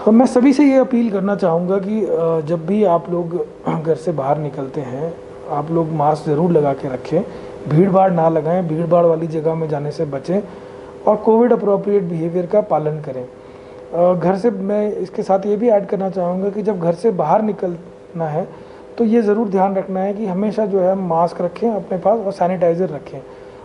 हाँ, मैं सभी से ये अपील करना चाहूँगा कि जब भी आप लोग घर से बाहर निकलते हैं, आप लोग मास्क ज़रूर लगा के रखें, भीड़ भाड़ ना लगाएं, भीड़ भाड़ वाली जगह में जाने से बचें और कोविड अप्रोप्रिएट बिहेवियर का पालन करें। घर से मैं इसके साथ ये भी ऐड करना चाहूँगा कि जब घर से बाहर निकलना है तो ये ज़रूर ध्यान रखना है कि हमेशा जो है मास्क रखें अपने पास और सैनिटाइज़र रखें,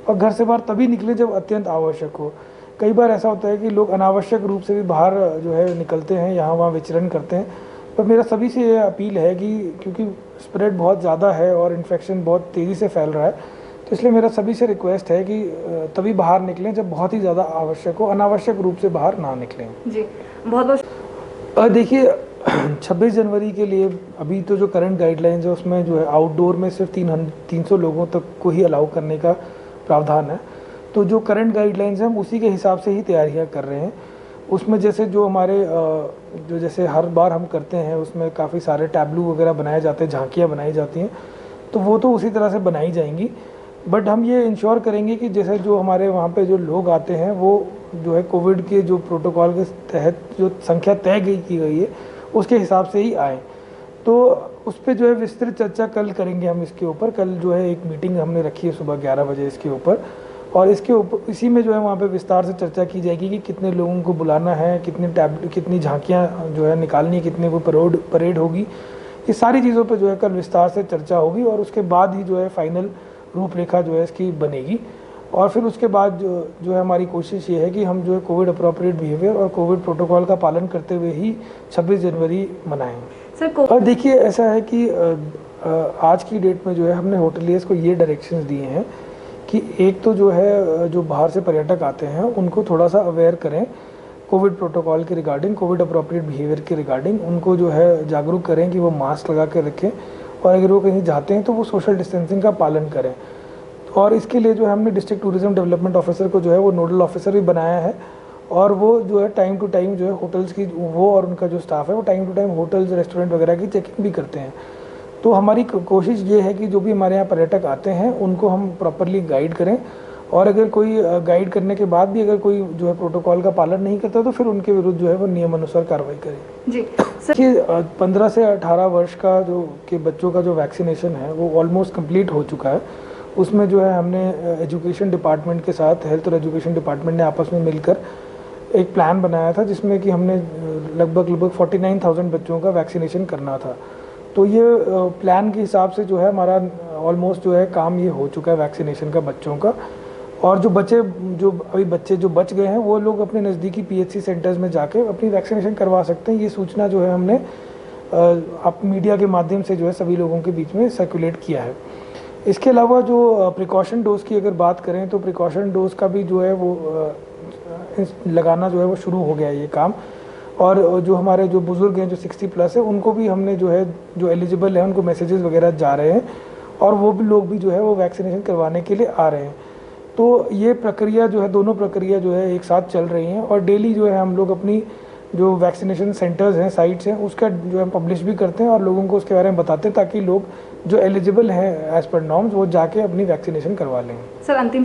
और घर से बाहर तभी निकलें जब अत्यंत आवश्यक हो। कई बार ऐसा होता है कि लोग अनावश्यक रूप से भी बाहर जो है निकलते हैं, यहाँ वहाँ विचरण करते हैं। पर मेरा सभी से ये अपील है कि क्योंकि स्प्रेड बहुत ज़्यादा है और इन्फेक्शन बहुत तेज़ी से फैल रहा है, तो इसलिए मेरा सभी से रिक्वेस्ट है कि तभी बाहर निकलें जब बहुत ही ज़्यादा आवश्यक हो, अनावश्यक रूप से बाहर ना निकलें। जी, बहुत बहुत देखिए 26 जनवरी के लिए अभी तो जो करंट गाइडलाइंस है उसमें जो है आउटडोर में सिर्फ 300 लोगों तक को ही अलाउ करने का प्रावधान है। तो जो करंट गाइडलाइंस हैं हम उसी के हिसाब से ही तैयारियां कर रहे हैं। उसमें जैसे जो हमारे जो जैसे हर बार हम करते हैं उसमें काफ़ी सारे टैब्लू वगैरह बनाए जाते हैं, झांकियाँ बनाई जाती हैं, तो वो तो उसी तरह से बनाई जाएंगी। बट हम ये इंश्योर करेंगे कि जैसे जो हमारे वहाँ पे जो लोग आते हैं वो जो है कोविड के जो प्रोटोकॉल के तहत जो संख्या तय की गई है उसके हिसाब से ही आए। तो उस पर जो है विस्तृत चर्चा कल करेंगे हम इसके ऊपर। कल जो है एक मीटिंग हमने रखी है सुबह 11 बजे इसके ऊपर, और इसके ऊपर इसी में जो है वहाँ पे विस्तार से चर्चा की जाएगी कि कितने लोगों को बुलाना है, कितनी झांकियाँ जो है निकालनी है, कितने को परेड होगी। ये सारी चीज़ों पे जो है कल विस्तार से चर्चा होगी और उसके बाद ही जो है फाइनल रूपरेखा जो है इसकी बनेगी। और फिर उसके बाद जो है हमारी कोशिश ये है कि हम जो है कोविड अप्रोप्रिएट बिहेवियर और कोविड प्रोटोकॉल का पालन करते हुए ही 26 जनवरी मनाएं। और देखिए ऐसा है कि आज की डेट में जो है हमने होटलियर्स को ये डायरेक्शंस दिए हैं कि एक तो जो है जो बाहर से पर्यटक आते हैं उनको थोड़ा सा अवेयर करें कोविड प्रोटोकॉल के रिगार्डिंग, कोविड अप्रोप्रिएट बिहेवियर के रिगार्डिंग, उनको जो है जागरूक करें कि वो मास्क लगा के रखें और अगर वो कहीं जाते हैं तो वो सोशल डिस्टेंसिंग का पालन करें। और इसके लिए जो है हमने डिस्ट्रिक्ट टूरिज्म डेवलपमेंट ऑफिसर को जो है वो नोडल ऑफिसर भी बनाया है, और वो जो है टाइम टू टाइम जो है होटल्स की वो और उनका जो स्टाफ है वो time to time hotels restaurant वगैरह की चेकिंग भी करते हैं। तो हमारी कोशिश ये है कि जो भी हमारे यहाँ पर्यटक आते हैं उनको हम प्रॉपरली गाइड करें, और अगर कोई गाइड करने के बाद भी अगर कोई जो है प्रोटोकॉल का पालन नहीं करता तो फिर उनके विरुद्ध जो है वो नियमानुसार कार्रवाई करें। जी देखिए 15 से 18 वर्ष का जो के बच्चों का जो वैक्सीनेशन है वो ऑलमोस्ट कंप्लीट हो चुका है। उसमें जो है हमने एजुकेशन डिपार्टमेंट के साथ हेल्थ और एजुकेशन डिपार्टमेंट ने आपस में मिलकर एक प्लान बनाया था जिसमें कि हमने लगभग 49,000 बच्चों का वैक्सीनेशन करना था। तो ये प्लान के हिसाब से जो है हमारा ऑलमोस्ट जो है काम ये हो चुका है वैक्सीनेशन का बच्चों का। और जो बच्चे जो बच गए हैं वो लोग अपने नज़दीकी PHC सेंटर्स में जाके अपनी वैक्सीनेशन करवा सकते हैं। ये सूचना जो है हमने आप मीडिया के माध्यम से जो है सभी लोगों के बीच में सर्कुलेट किया है। इसके अलावा जो प्रिकॉशन डोज की अगर बात करें तो प्रिकॉशन डोज का भी जो है वो लगाना जो है वो शुरू हो गया है ये काम। और जो हमारे जो बुज़ुर्ग हैं जो 60+ है उनको भी हमने जो है जो एलिजिबल है उनको मैसेजेस वगैरह जा रहे हैं, और वो भी लोग भी जो है वो वैक्सीनेशन करवाने के लिए आ रहे हैं। तो ये प्रक्रिया जो है दोनों प्रक्रिया जो है एक साथ चल रही हैं, और डेली जो है हम लोग अपनी जो वैक्सीनेशन सेंटर्स हैं, साइट्स हैं, उसका जो है पब्लिश भी करते हैं और लोगों को उसके बारे में बताते हैं ताकि लोग जो एलिजिबल हैं एज़ पर नॉर्म्स वो जाके अपनी वैक्सीनेशन करवा लें। सर अंतिम